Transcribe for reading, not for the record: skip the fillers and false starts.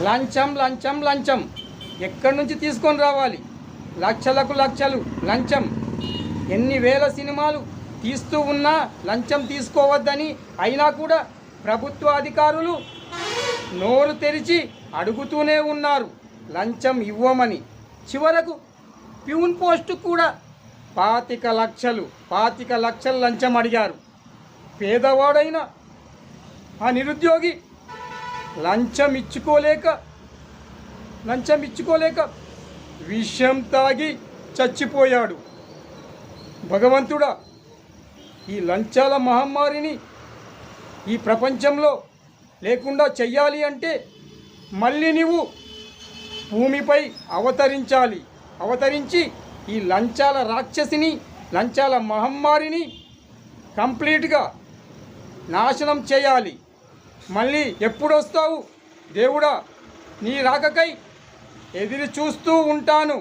లంచం లంచం లంచం ఎక్కడి నుంచి తీసుకొని రావాలి? లక్షలకు లక్షలు లంచం. ఎన్ని వేల సినిమాలు తీస్తూ ఉన్నా లంచం తీసుకోవద్దని అయినా కూడా ప్రభుత్వ అధికారులు నోరు తెరిచి అడుగుతూనే ఉన్నారు లంచం ఇవ్వమని. చివరకు ప్యూన్ పోస్టు కూడా 25 లక్షలు లంచం అడిగారు. పేదవాడైన ఆ నిరుద్యోగి లంచం ఇచ్చుకోలేక విషం తాగి చచ్చిపోయాడు. భగవంతుడా, ఈ లంచాల మహమ్మారిని ఈ ప్రపంచంలో లేకుండా చెయ్యాలి అంటే మళ్ళీ నీవు భూమిపై అవతరించి ఈ లంచాల రాక్షసిని, లంచాల మహమ్మారిని కంప్లీట్గా నాశనం చేయాలి. మళ్ళీ ఎప్పుడొస్తావు దేవుడా? నీ రాకకై ఎదురు చూస్తూ ఉంటాను.